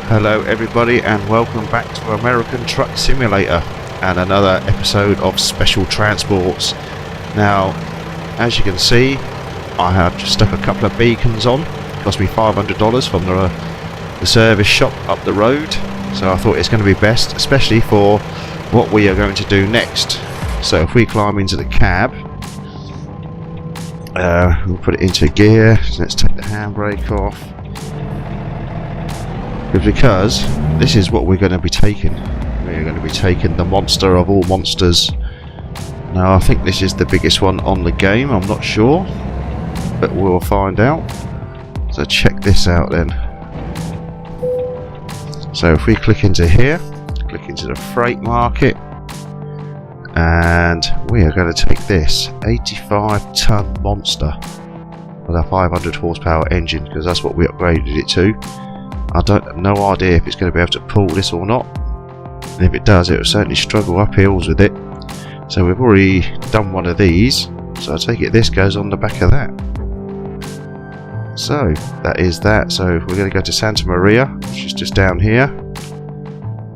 Hello everybody and welcome back to American Truck Simulator and another episode of Special Transports. Now, as you can see, I have just stuck a couple of beacons on. It cost me $500 from the service shop up the road, so I thought it's going to be best, especially for what we are going to do next. So if we climb into the cab, we'll put it into gear. So let's take the handbrake off, because this is what we're going to be taking. We're going to be taking the monster of all monsters. Now I think this is the biggest one on the game, I'm not sure, but we'll find out. So check this out then. So if we click into here, click into the freight market, and we are going to take this 85-ton monster with a 500 horsepower engine, because that's what we upgraded it to. I don't have no idea if it's going to be able to pull this or not, and if it does, it will certainly struggle up hills with it. So we've already done one of these, so I take it this goes on the back of that. So that is that. So we're going to go to Santa Maria, which is just down here,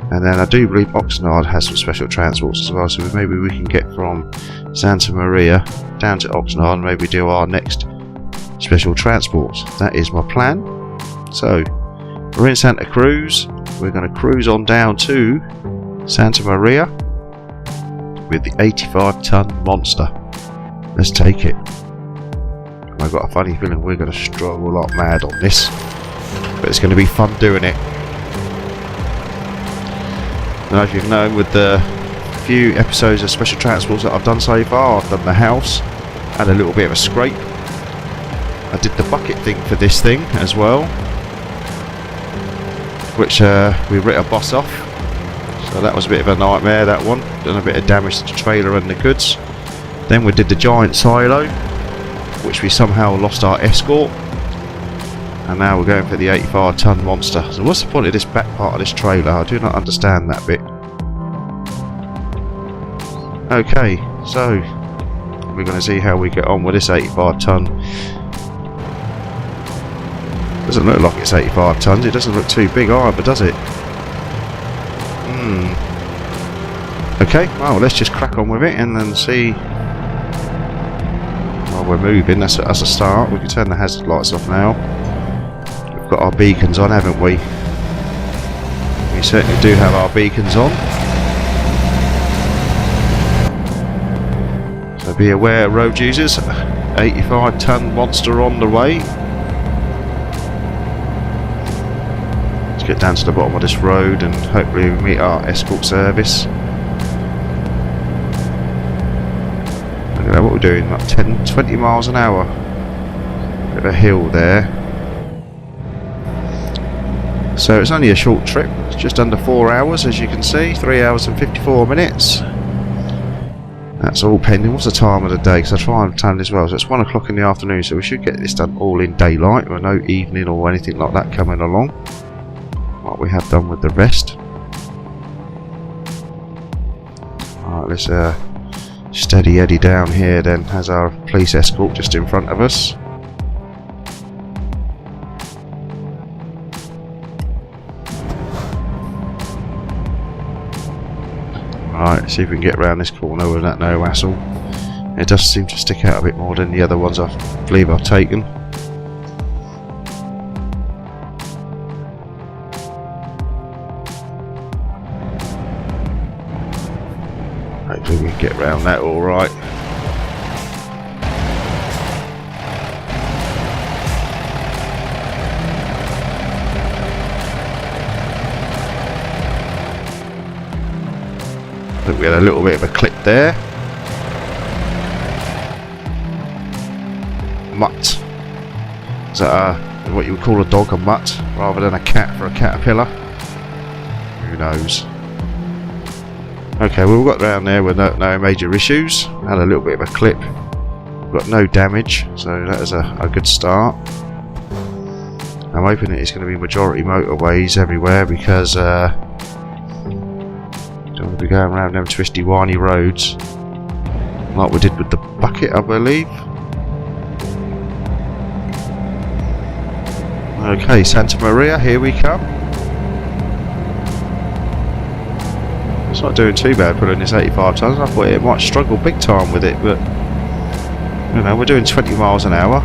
and then I do believe Oxnard has some special transports as well, so maybe we can get from Santa Maria down to Oxnard and maybe do our next special transports. That is my plan. So we're in Santa Cruz. We're going to cruise on down to Santa Maria with the 85-ton monster. Let's take it. I've got a funny feeling we're going to struggle like mad on this, but it's going to be fun doing it. And as you've known with the few episodes of special transports that I've done so far, I've done the house and a little bit of a scrape. I did the bucket thing for this thing as well, which we writ a boss off, so that was a bit of a nightmare, that one. Done a bit of damage to the trailer and the goods. Then we did the giant silo, which we somehow lost our escort, and now we're going for the 85-ton monster. So what's the point of this back part of this trailer? I do not understand that bit. Okay, so we're going to see how we get on with this 85-ton. Doesn't look like it's 85 tons. It doesn't look too big either, does it? Okay, well, let's just crack on with it and then see. While we're moving, that's a start. We can turn the hazard lights off now. We've got our beacons on, haven't we? We certainly do have our beacons on. So be aware, road users, 85-ton monster on the way. Get down to the bottom of this road and hopefully we meet our escort service. Look at what we're doing, like 10-20 miles an hour. Bit of a hill there. So it's only a short trip, it's just under 4 hours as you can see, 3 hours and 54 minutes. That's all pending. What's the time of the day? Because I try and time as well. So it's 1 o'clock in the afternoon, so we should get this done all in daylight, with no evening or anything like that coming along, what we have done with the rest. Alright, let's steady Eddie down here then, as our police escort just in front of us. Alright, see if we can get around this corner without no hassle. It does seem to stick out a bit more than the other ones I believe I've taken. Hopefully we can get around that alright. I think we had a little bit of a clip there. Mutt. Is that what you would call a dog, a mutt, rather than a cat for a caterpillar? Who knows? Okay, well, we got round there with no major issues. Had a little bit of a clip. Got no damage, so that is a good start. I'm hoping that it's going to be majority motorways everywhere, because don't want to be going around them twisty, windy roads like we did with the bucket, I believe. Okay, Santa Maria, here we come. not doing too bad pulling this 85 tonnes. I thought it might struggle big time with it, but you know, we're doing 20 miles an hour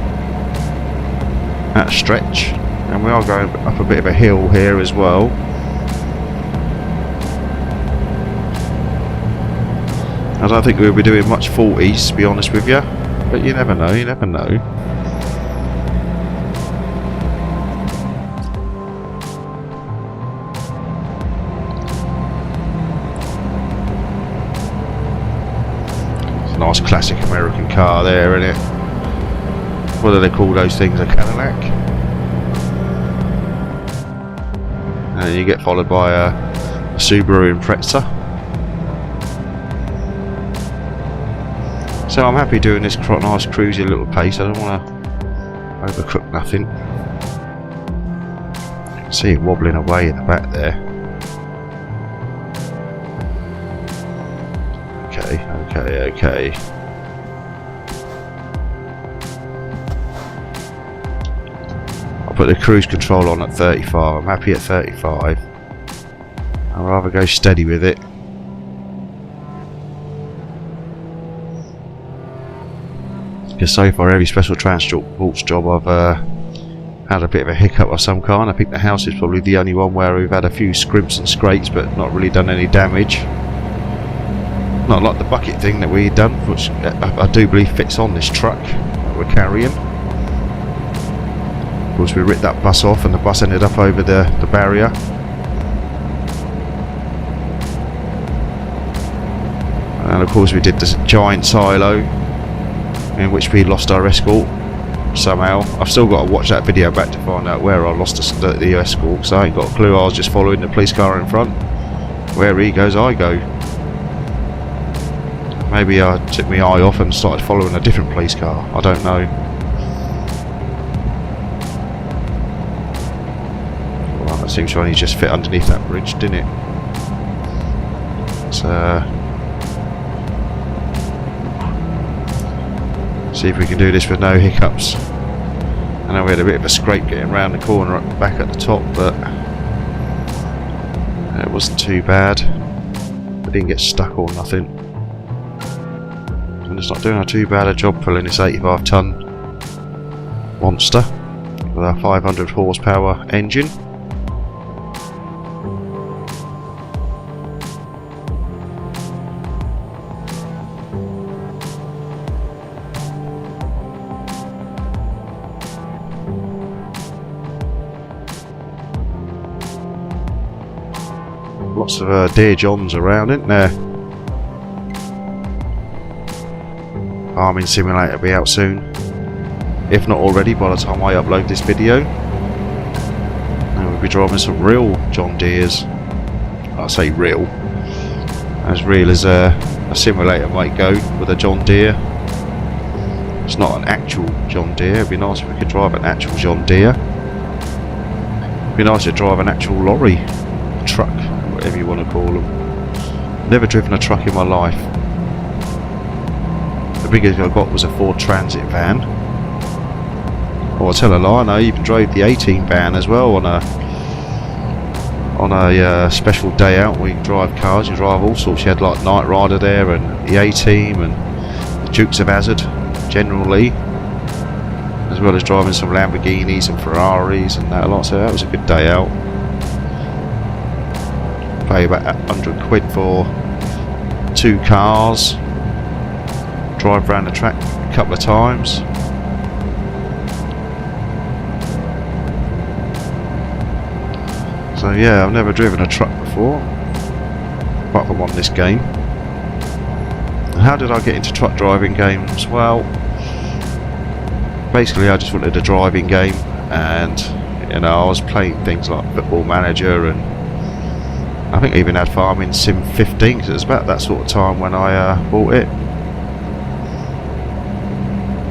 at a stretch, and we are going up a bit of a hill here as well. I don't think we'll be doing much 40s, to be honest with you, but you never know, you never know. It's a nice classic American car there, isn't it? What do they call those things? A Cadillac? And you get followed by a Subaru Impreza. So I'm happy doing this nice cruisy little pace. I don't want to overcook nothing. You can see it wobbling away in the back there. Okay. I'll put the cruise control on at 35. I'm happy at 35. I'd rather go steady with it. Because so far every special transports job I've had a bit of a hiccup of some kind. I think the house is probably the only one where we've had a few scrimps and scrapes but not really done any damage. Not like the bucket thing that we've done, which I do believe fits on this truck that we're carrying. Of course we ripped that bus off and the bus ended up over the barrier. And of course we did this giant silo in which we lost our escort somehow. I've still got to watch that video back to find out where I lost the escort, so I ain't got a clue. I was just following the police car in front. Where he goes, I go. Maybe I took my eye off and started following a different police car. I don't know. Well, that seems to only just fit underneath that bridge, didn't it? So see if we can do this with no hiccups. I know we had a bit of a scrape getting around the corner up back at the top, but it wasn't too bad. We didn't get stuck or nothing. And it's not doing too bad a job pulling this 85 tonne monster with our 500 horsepower engine. Lots of deer johns around, isn't there? Farming simulator will be out soon, if not already by the time I upload this video. And we'll be driving some real John Deeres. I say real as a simulator might go with a John Deere. It's not an actual John Deere. It'd be nice if we could drive an actual John Deere. It'd be nice to drive an actual lorry, truck, whatever you want to call them. Never driven a truck in my life. The biggest I got was a Ford Transit van. Oh, I tell a lie, I even drove the 18 van as well on a special day out. We drive cars, you drive all sorts. You had like Knight Rider there, and the A-Team, and the Dukes of Hazzard, General Lee, as well as driving some Lamborghinis and Ferraris and that a lot. So that was a good day out. Pay about 100 quid for 2 cars, drive around the track a couple of times. So yeah, I've never driven a truck before, apart from on this game. And how did I get into truck driving games? Well, basically I just wanted a driving game, and you know, I was playing things like Football Manager, and I think I even had Farming Sim 15, because it was about that sort of time when I bought it.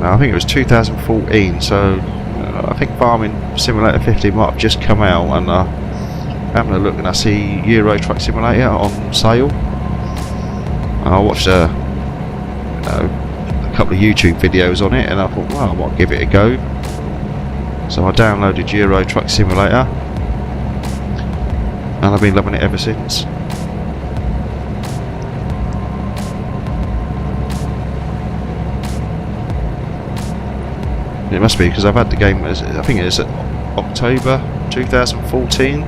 Now, I think it was 2014, so I think Farming Simulator 15 might have just come out, and having a look and I see Euro Truck Simulator on sale. I watched a couple of YouTube videos on it, and I thought, well, I might give it a go. So I downloaded Euro Truck Simulator, and I've been loving it ever since. It must be because I've had the game. I think it is October 2014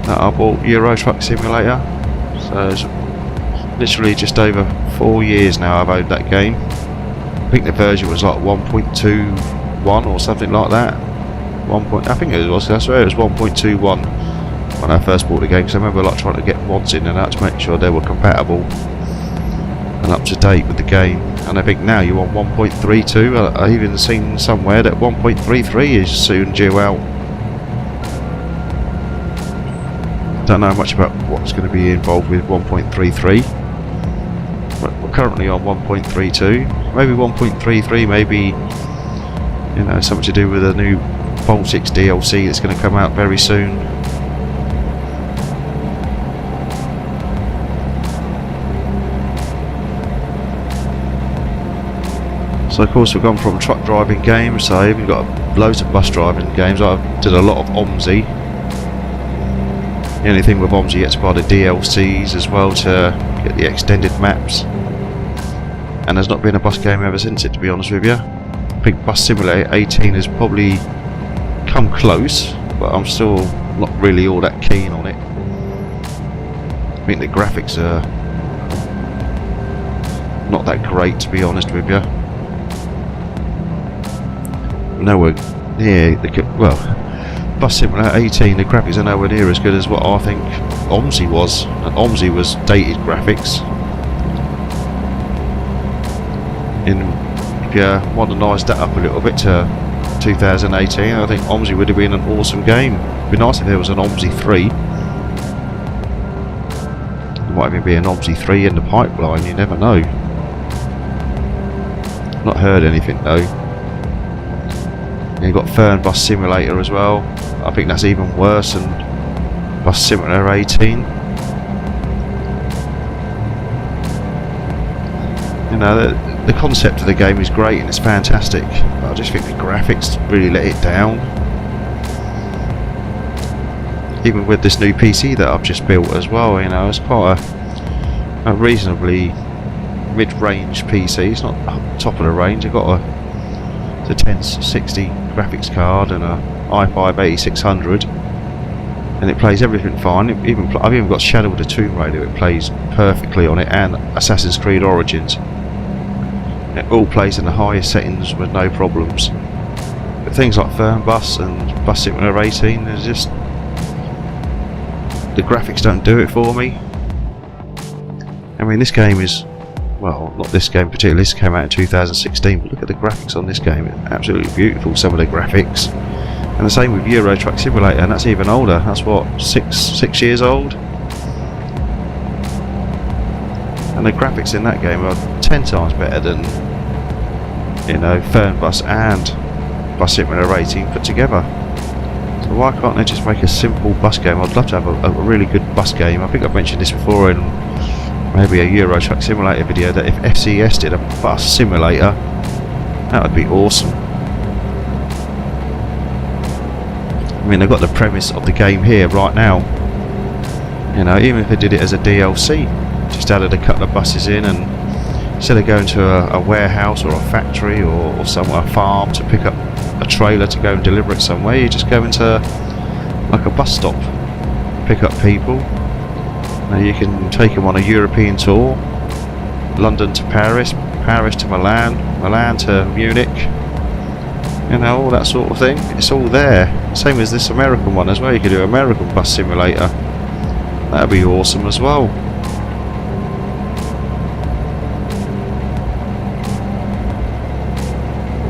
that I bought Euro Truck Simulator. So it's literally just over 4 years now I've owned that game. I think the version was like 1.21 or something like that. I think it was. I swear it was 1.21 when I first bought the game, because I remember like trying to get mods in and that to make sure they were compatible and up to date with the game. And I think now you're on 1.32. I even seen somewhere that 1.33 is soon due out. Don't know much about what's going to be involved with 1.33. But we're currently on 1.32. Maybe 1.33, maybe, you know, something to do with a new Baltics DLC that's going to come out very soon. So of course we've gone from truck driving games, so I've even got loads of bus driving games. I did a lot of OMSI. The only thing with OMSI, you get to buy the DLCs as well to get the extended maps. And there's not been a bus game ever since it, to be honest with you. I think Bus Simulator 18 has probably come close, but I'm still not really all that keen on it. I think the graphics are not that great, to be honest with you. Nowhere near well, Bus Simulator 18, the graphics are nowhere near as good as what I think OMSI was, and OMSI was dated graphics. If you modernised that up a little bit to 2018, I think OMSI would have been an awesome game. It'd be nice if there was an OMSI 3. There might even be an OMSI 3 in the pipeline, you never know. Not heard anything though. You've got Fern Bus Simulator as well. I think that's even worse than Bus Simulator 18. You know, the concept of the game is great and it's fantastic, but I just think the graphics really let it down. Even with this new PC that I've just built as well, you know, it's quite a reasonably mid-range PC. It's not top of the range. I've got a 1060 graphics card and a i5 8600, and it plays everything fine. I've even got Shadow of the Tomb Raider. It plays perfectly on it, and Assassin's Creed Origins. It all plays in the highest settings with no problems. But things like Fernbus and Bus Simulator 18, there's just, the graphics don't do it for me. I mean, this game is, well, not this game particularly, this came out in 2016, but look at the graphics on this game. It's absolutely beautiful, some of the graphics. And the same with Euro Truck Simulator, and that's even older. That's what, six years old? And the graphics in that game are 10 times better than, you know, Fernbus and Bus Simulator 18 put together. So why can't they just make a simple bus game? I'd love to have a really good bus game. I think I've mentioned this before in maybe a Euro Truck Simulator video, that if FCS did a bus simulator, that would be awesome. I mean, they've got the premise of the game here right now. You know, even if they did it as a DLC, just added a couple of buses in, and instead of going to a warehouse or a factory or somewhere, a farm, to pick up a trailer to go and deliver it somewhere, you just go into like a bus stop, pick up people. Now you can take them on a European tour, London to Paris, Paris to Milan, Milan to Munich, you know, all that sort of thing. It's all there. Same as this American one as well. You could do American Bus Simulator. That'd be awesome as well.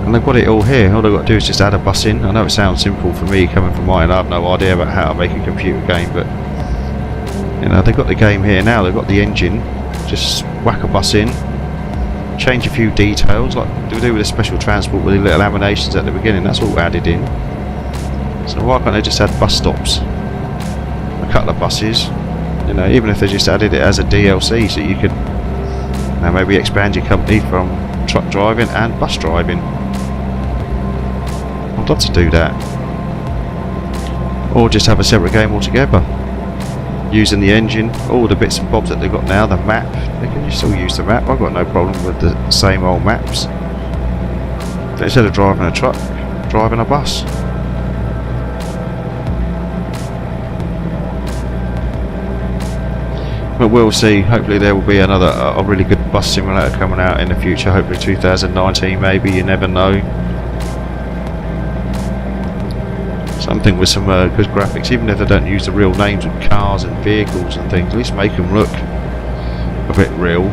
And they've got it all here. All they've got to do is just add a bus in. I know it sounds simple for me coming from mine. I have no idea about how to make a computer game, but you know, they've got the game here now. They've got the engine. Just whack a bus in, change a few details like they do with the special transport with the little laminations at the beginning. That's all added in. So why can't they just add bus stops, a couple of buses? You know, even if they just added it as a DLC, so you could, you know, maybe expand your company from truck driving and bus driving. I'd love to do that. Or just have a separate game altogether, using the engine, all the bits and bobs that they've got now, the map. They can still use the map. I've got no problem with the same old maps. instead of driving a truck, driving a bus. But we'll see. Hopefully there will be another a really good bus simulator coming out in the future. Hopefully 2019 maybe, you never know. Something with some good graphics, even if they don't use the real names of cars and vehicles and things, at least make them look a bit real.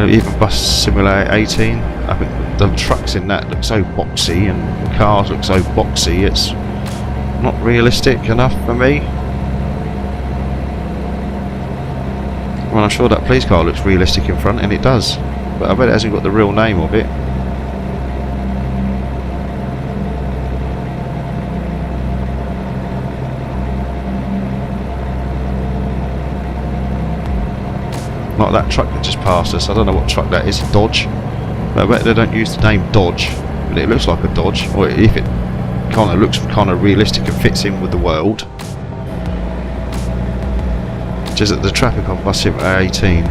Even Bus Simulator 18, I think the trucks in that look so boxy and the cars look so boxy, it's not realistic enough for me. Well, I'm sure that police car looks realistic in front, and it does, but I bet it hasn't got the real name of it. Like that truck that just passed us, I don't know what truck that is, Dodge. But I bet they don't use the name Dodge, but it looks like a Dodge, or if it kind of looks kind of realistic and fits in with the world. Just that the traffic on Bus Simulator 18,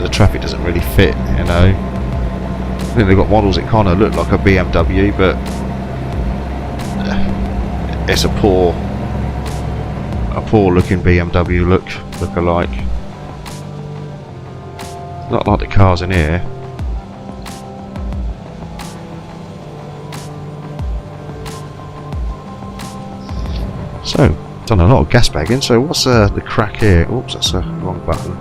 the traffic doesn't really fit, you know. I think they've got models that kind of look like a BMW, but it's a poor looking BMW look-alike. Not like the cars in here. So, done a lot of gas bagging. So what's the crack here? Oops, that's the wrong button.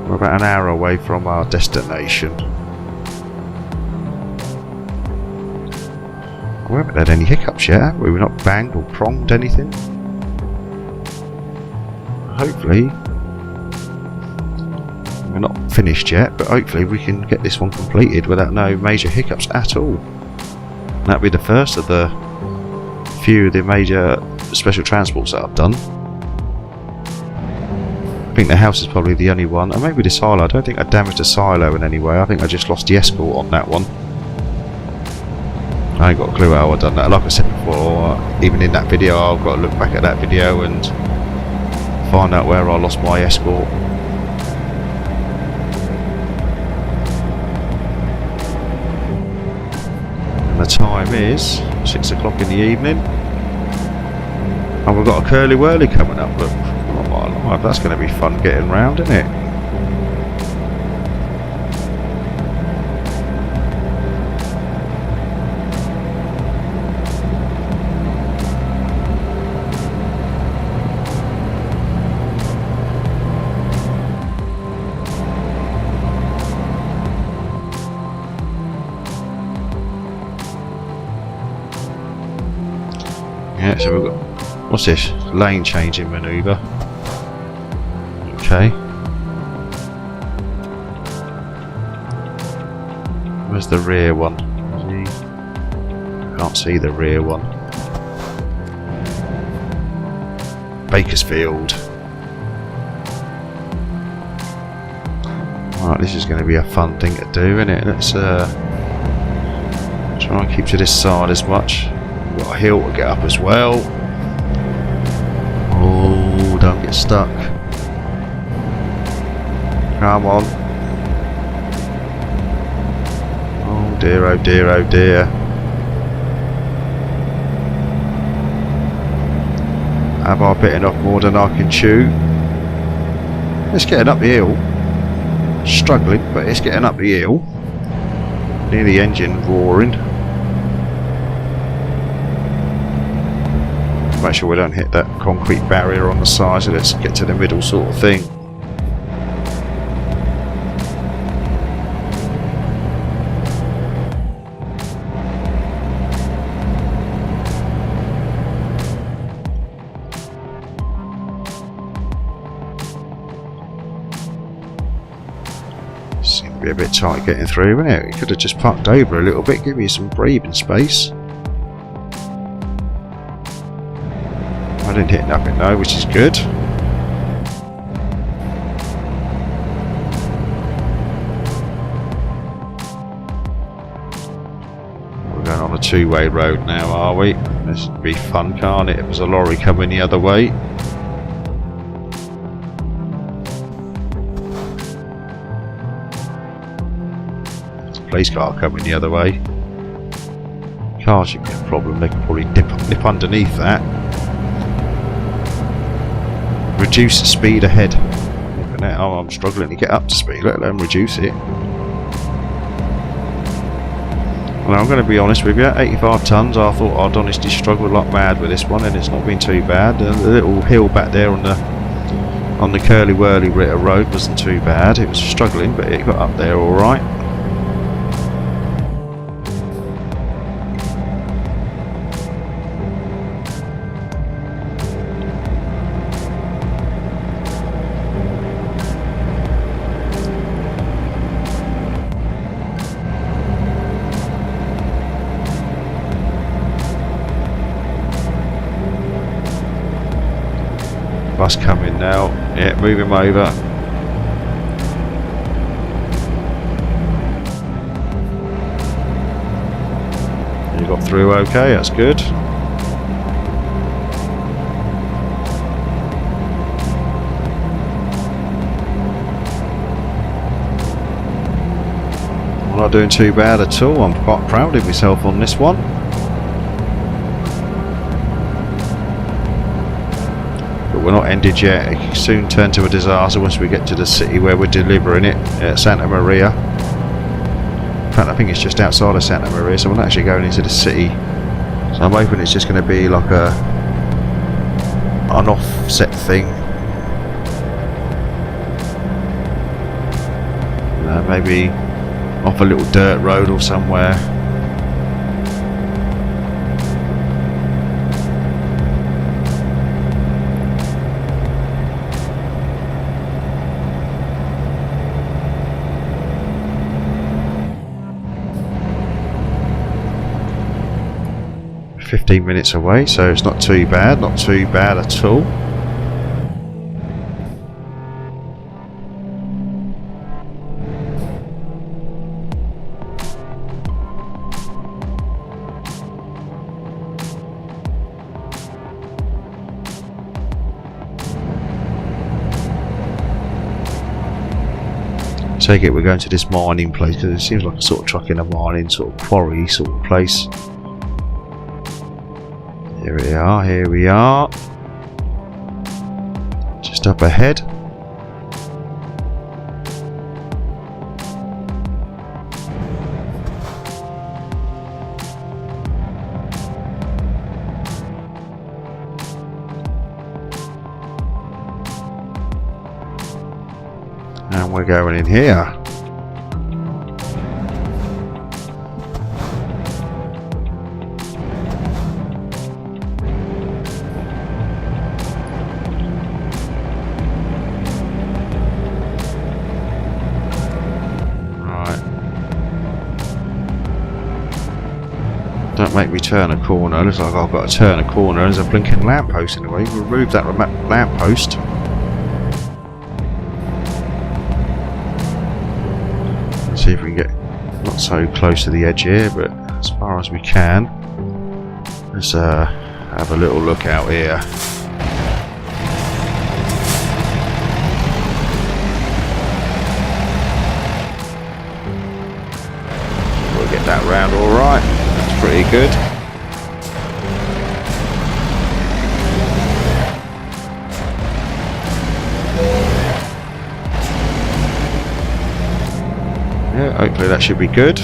We're about an hour away from our destination. We haven't had any hiccups yet, have we? We've not banged or pronged anything. Hopefully. We're not finished yet, but hopefully we can get this one completed without no major hiccups at all. And that'll be the first of the few of the major special transports that I've done. I think the house is probably the only one, and maybe the silo. I don't think I damaged the silo in any way. I think I just lost the escort on that one. I ain't got a clue how I've done that. Like I said before, even in that video, I've got to look back at that video and find out where I lost my escort. And the time is 6 o'clock in the evening. And we've got a curly whirly coming up. Look, oh my life, that's going to be fun getting round, isn't it? Yeah, so we've got, what's this? Lane changing manoeuvre. Okay. Where's the rear one? Can't see the rear one. Bakersfield. Right, this is going to be a fun thing to do, isn't it? Let's try and keep to this side as much. We've got a hill to get up as well. Oh, don't get stuck. Come on. Oh dear, oh dear, oh dear. Have I bitten off more than I can chew? It's getting up the hill. Struggling, but it's getting up the hill. Near the engine roaring. Make sure we don't hit that concrete barrier on the side, so let's get to the middle sort of thing. Seems to be a bit tight getting through, isn't it? You could have just parked over a little bit, give you some breathing space. I didn't hit nothing though, which is good. We're going on a two-way road now, are we? This would be fun, can't it? If there's a lorry coming the other way. There's a police car coming the other way. cars should be a problem. They can probably nip underneath that. Reduce the speed ahead. Oh, I'm struggling to get up to speed, let alone reduce it. Well, I'm going to be honest with you, 85 tonnes, I thought I'd honestly struggle like mad with this one, and it's not been too bad. The little hill back there on the curly whirly bit of road wasn't too bad. It was struggling, but it got up there alright. Bus coming now. Yeah, move him over. You got through okay, that's good. I'm not doing too bad at all. I'm quite proud of myself on this one. We're not ended yet. It can soon turn to a disaster once we get to the city where we're delivering it at Santa Maria. In fact, I think it's just outside of Santa Maria, so we're not actually going into the city. So I'm hoping it's just going to be like an offset thing. Maybe off a little dirt road or somewhere. .15 minutes away, so it's not too bad at all. Take it we're going to this mining place because it seems like a sort of truck in a mining sort of quarry sort of place. Here we are. Just up ahead. And we're going in here. Don't make me turn a corner. Looks like I've got to turn a corner. There's a blinking lamppost in the way. Remove that lamppost. See if we can get not so close to the edge here, but as far as we can. Let's have a little look out here. We'll get that round all right. Pretty good. Yeah, hopefully that should be good.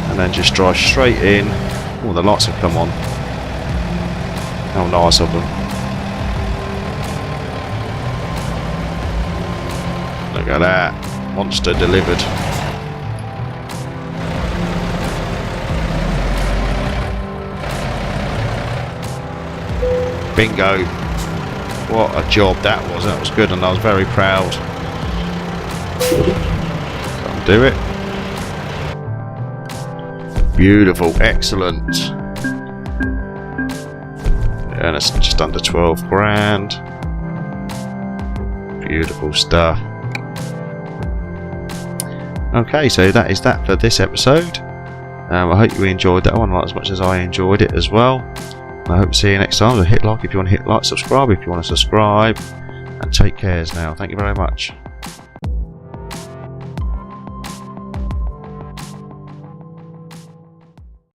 And then just drive straight in. Oh, the lights have come on. How nice of them. Look at that, monster delivered. Bingo. What a job that was good, and I was very proud. Undo it. Beautiful, excellent. And it's just under 12 grand. Beautiful stuff. Okay, so that is that for this episode. I hope you enjoyed that one as much as I enjoyed it as well. I hope to see you next time. So hit like if you want to hit like, subscribe if you want to subscribe. and take cares now. Thank you very much.